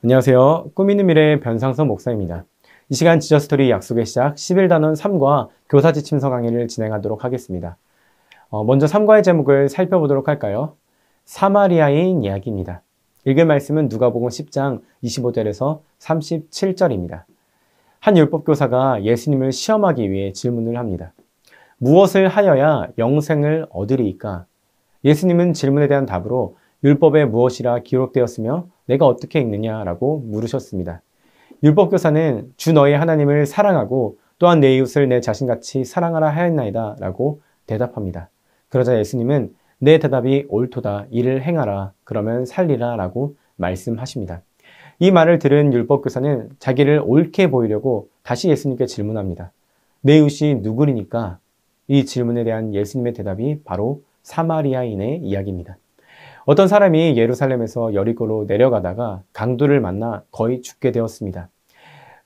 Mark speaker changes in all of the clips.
Speaker 1: 안녕하세요. 꿈있는 미래의 변상선 목사입니다. 이 시간 지저스토리 약속의 시작 11단원 3과 교사지침서 강의를 진행하도록 하겠습니다. 먼저 3과의 제목을 살펴보도록 할까요? 사마리아인 이야기입니다. 읽을 말씀은 누가복음 10장 25절에서 37절입니다. 한 율법교사가 예수님을 시험하기 위해 질문을 합니다. 무엇을 하여야 영생을 얻으리이까? 예수님은 질문에 대한 답으로 율법에 무엇이라 기록되었으며 내가 어떻게 읽느냐라고 물으셨습니다. 율법교사는 주 너희 하나님을 사랑하고 또한 내 이웃을 내 자신같이 사랑하라 하였나이다 라고 대답합니다. 그러자 예수님은 내 대답이 옳도다. 이를 행하라. 그러면 살리라 라고 말씀하십니다. 이 말을 들은 율법교사는 자기를 옳게 보이려고 다시 예수님께 질문합니다. 내 이웃이 누구리니까? 이 질문에 대한 예수님의 대답이 바로 사마리아인의 이야기입니다. 어떤 사람이 예루살렘에서 여리고로 내려가다가 강도를 만나 거의 죽게 되었습니다.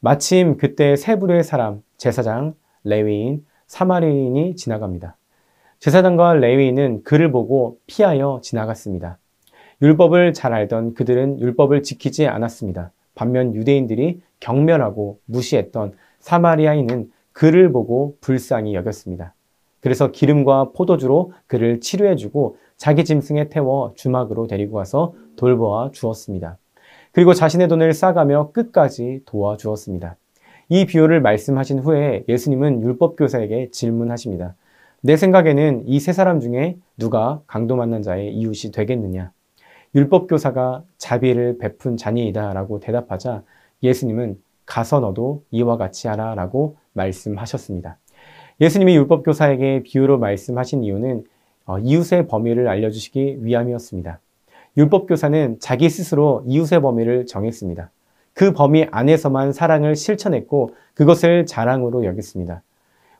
Speaker 1: 마침 그때 세 부류의 사람, 제사장, 레위인, 사마리아인이 지나갑니다. 제사장과 레위인은 그를 보고 피하여 지나갔습니다. 율법을 잘 알던 그들은 율법을 지키지 않았습니다. 반면 유대인들이 경멸하고 무시했던 사마리아인은 그를 보고 불쌍히 여겼습니다. 그래서 기름과 포도주로 그를 치료해주고 자기 짐승에 태워 주막으로 데리고 가서 돌보아 주었습니다. 그리고 자신의 돈을 싸가며 끝까지 도와주었습니다. 이 비유를 말씀하신 후에 예수님은 율법교사에게 질문하십니다. 내 생각에는 이 세 사람 중에 누가 강도 만난 자의 이웃이 되겠느냐? 율법교사가 자비를 베푼 자니이다 라고 대답하자 예수님은 가서 너도 이와 같이 하라 라고 말씀하셨습니다. 예수님이 율법교사에게 비유로 말씀하신 이유는 이웃의 범위를 알려주시기 위함이었습니다. 율법교사는 자기 스스로 이웃의 범위를 정했습니다. 그 범위 안에서만 사랑을 실천했고 그것을 자랑으로 여겼습니다.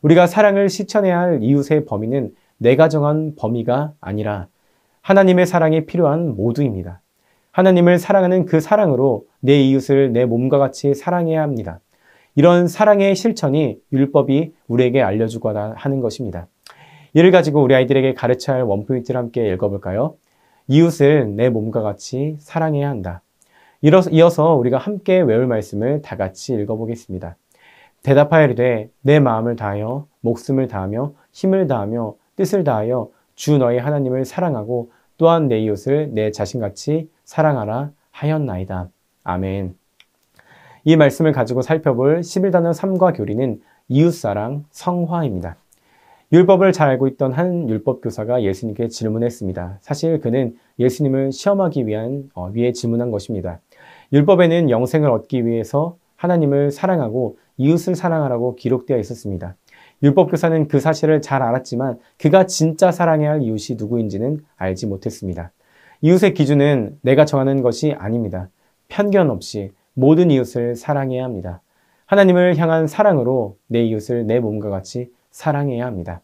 Speaker 1: 우리가 사랑을 실천해야 할 이웃의 범위는 내가 정한 범위가 아니라 하나님의 사랑이 필요한 모두입니다. 하나님을 사랑하는 그 사랑으로 내 이웃을 내 몸과 같이 사랑해야 합니다. 이런 사랑의 실천이 율법이 우리에게 알려주고 하는 것입니다. 이를 가지고 우리 아이들에게 가르쳐야 할 원포인트를 함께 읽어볼까요? 이웃을 내 몸과 같이 사랑해야 한다. 이어서 우리가 함께 외울 말씀을 다 같이 읽어보겠습니다. 대답하여리되 내 마음을 다하여 목숨을 다하며 힘을 다하며 뜻을 다하여 주 너희 하나님을 사랑하고 또한 내 이웃을 내 자신같이 사랑하라 하였나이다. 아멘. 이 말씀을 가지고 살펴볼 11단원 3과 교리는 이웃사랑 성화입니다. 율법을 잘 알고 있던 한 율법교사가 예수님께 질문했습니다. 사실 그는 예수님을 시험하기 위해 질문한 것입니다. 율법에는 영생을 얻기 위해서 하나님을 사랑하고 이웃을 사랑하라고 기록되어 있었습니다. 율법교사는 그 사실을 잘 알았지만 그가 진짜 사랑해야 할 이웃이 누구인지는 알지 못했습니다. 이웃의 기준은 내가 정하는 것이 아닙니다. 편견 없이 모든 이웃을 사랑해야 합니다. 하나님을 향한 사랑으로 내 이웃을 내 몸과 같이 사랑해야 합니다.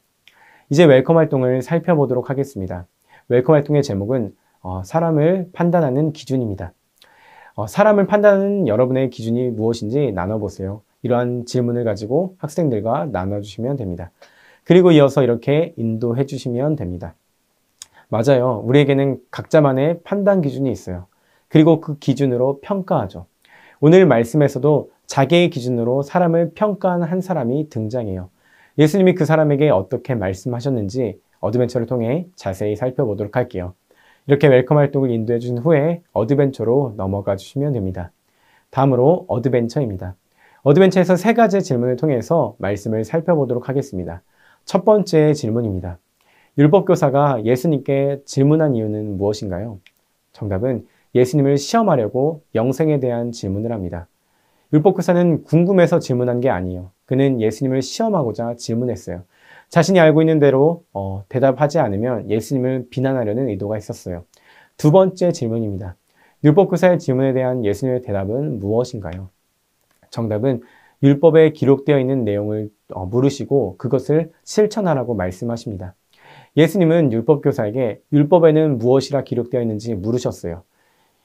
Speaker 1: 이제 웰컴 활동을 살펴보도록 하겠습니다. 웰컴 활동의 제목은 사람을 판단하는 기준입니다. 사람을 판단하는 여러분의 기준이 무엇인지 나눠보세요. 이러한 질문을 가지고 학생들과 나눠주시면 됩니다. 그리고 이어서 이렇게 인도해 주시면 됩니다. 맞아요. 우리에게는 각자만의 판단 기준이 있어요. 그리고 그 기준으로 평가하죠. 오늘 말씀에서도 자기의 기준으로 사람을 평가한 한 사람이 등장해요. 예수님이 그 사람에게 어떻게 말씀하셨는지 어드벤처를 통해 자세히 살펴보도록 할게요. 이렇게 웰컴 활동을 인도해 준 후에 어드벤처로 넘어가 주시면 됩니다. 다음으로 어드벤처입니다. 어드벤처에서 세 가지의 질문을 통해서 말씀을 살펴보도록 하겠습니다. 첫 번째 질문입니다. 율법교사가 예수님께 질문한 이유는 무엇인가요? 정답은 예수님을 시험하려고 영생에 대한 질문을 합니다. 율법교사는 궁금해서 질문한 게 아니에요. 그는 예수님을 시험하고자 질문했어요. 자신이 알고 있는 대로 대답하지 않으면 예수님을 비난하려는 의도가 있었어요. 두 번째 질문입니다. 율법교사의 질문에 대한 예수님의 대답은 무엇인가요? 정답은 율법에 기록되어 있는 내용을 물으시고 그것을 실천하라고 말씀하십니다. 예수님은 율법교사에게 율법에는 무엇이라 기록되어 있는지 물으셨어요.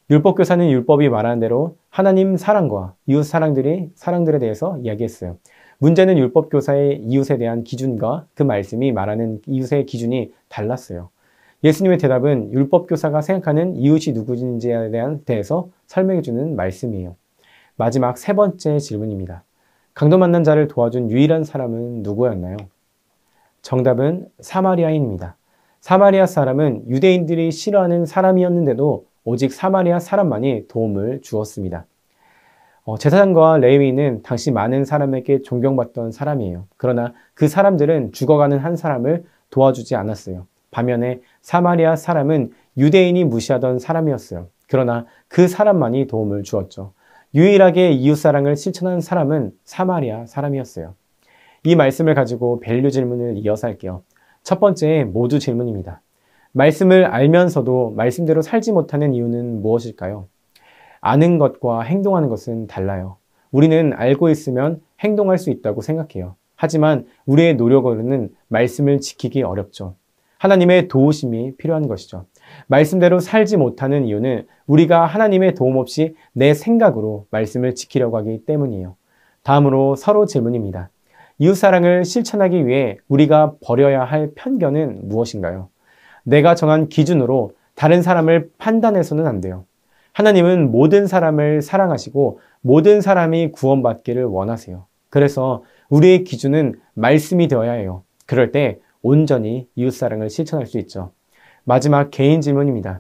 Speaker 1: 율법교사는 율법이 말하는 대로 하나님 사랑과 이웃 사랑들에 대해서 이야기했어요. 문제는 율법교사의 이웃에 대한 기준과 그 말씀이 말하는 이웃의 기준이 달랐어요. 예수님의 대답은 율법교사가 생각하는 이웃이 누구인지에 대해서 설명해주는 말씀이에요. 마지막 세 번째 질문입니다. 강도 만난 자를 도와준 유일한 사람은 누구였나요? 정답은 사마리아인입니다. 사마리아 사람은 유대인들이 싫어하는 사람이었는데도 오직 사마리아 사람만이 도움을 주었습니다. 제사장과 레위인은 당시 많은 사람에게 존경받던 사람이에요. 그러나 그 사람들은 죽어가는 한 사람을 도와주지 않았어요. 반면에 사마리아 사람은 유대인이 무시하던 사람이었어요. 그러나 그 사람만이 도움을 주었죠. 유일하게 이웃사랑을 실천한 사람은 사마리아 사람이었어요. 이 말씀을 가지고 밸류 질문을 이어서 할게요. 첫 번째 모두 질문입니다. 말씀을 알면서도 말씀대로 살지 못하는 이유는 무엇일까요? 아는 것과 행동하는 것은 달라요. 우리는 알고 있으면 행동할 수 있다고 생각해요. 하지만 우리의 노력으로는 말씀을 지키기 어렵죠. 하나님의 도우심이 필요한 것이죠. 말씀대로 살지 못하는 이유는 우리가 하나님의 도움 없이 내 생각으로 말씀을 지키려고 하기 때문이에요. 다음으로 서로 질문입니다. 이웃사랑을 실천하기 위해 우리가 버려야 할 편견은 무엇인가요? 내가 정한 기준으로 다른 사람을 판단해서는 안 돼요. 하나님은 모든 사람을 사랑하시고 모든 사람이 구원받기를 원하세요. 그래서 우리의 기준은 말씀이 되어야 해요. 그럴 때 온전히 이웃사랑을 실천할 수 있죠. 마지막 개인 질문입니다.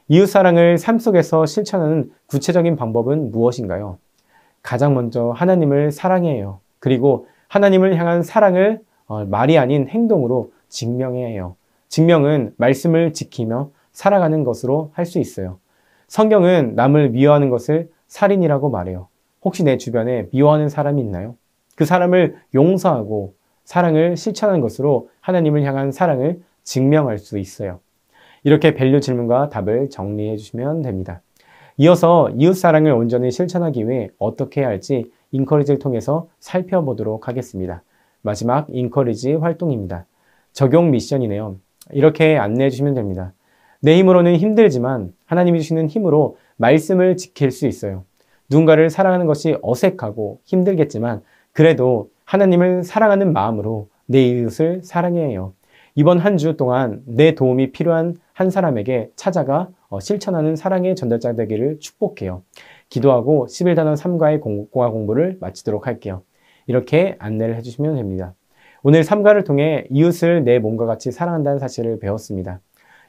Speaker 1: 이웃사랑을 삶 속에서 실천하는 구체적인 방법은 무엇인가요? 가장 먼저 하나님을 사랑해야 해요. 그리고 하나님을 향한 사랑을 말이 아닌 행동으로 증명해야 해요. 증명은 말씀을 지키며 살아가는 것으로 할 수 있어요. 성경은 남을 미워하는 것을 살인이라고 말해요. 혹시 내 주변에 미워하는 사람이 있나요? 그 사람을 용서하고 사랑을 실천하는 것으로 하나님을 향한 사랑을 증명할 수 있어요. 이렇게 밸류 질문과 답을 정리해 주시면 됩니다. 이어서 이웃사랑을 온전히 실천하기 위해 어떻게 해야 할지 인커리지를 통해서 살펴보도록 하겠습니다. 마지막 인커리지 활동입니다. 적용 미션이네요. 이렇게 안내해 주시면 됩니다. 내 힘으로는 힘들지만 하나님이 주시는 힘으로 말씀을 지킬 수 있어요. 누군가를 사랑하는 것이 어색하고 힘들겠지만 그래도 하나님을 사랑하는 마음으로 내 이웃을 사랑해야 해요. 이번 한 주 동안 내 도움이 필요한 한 사람에게 찾아가 실천하는 사랑의 전달자 되기를 축복해요. 기도하고 11단원 3과의 공과 공부를 마치도록 할게요. 이렇게 안내를 해주시면 됩니다. 오늘 3과를 통해 이웃을 내 몸과 같이 사랑한다는 사실을 배웠습니다.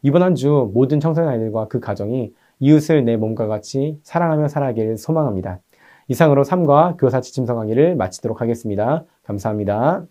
Speaker 1: 이번 한 주 모든 청소년 아이들과 그 가정이 이웃을 내 몸과 같이 사랑하며 살아가기를 소망합니다. 이상으로 3과 교사 지침서 강의를 마치도록 하겠습니다. 감사합니다.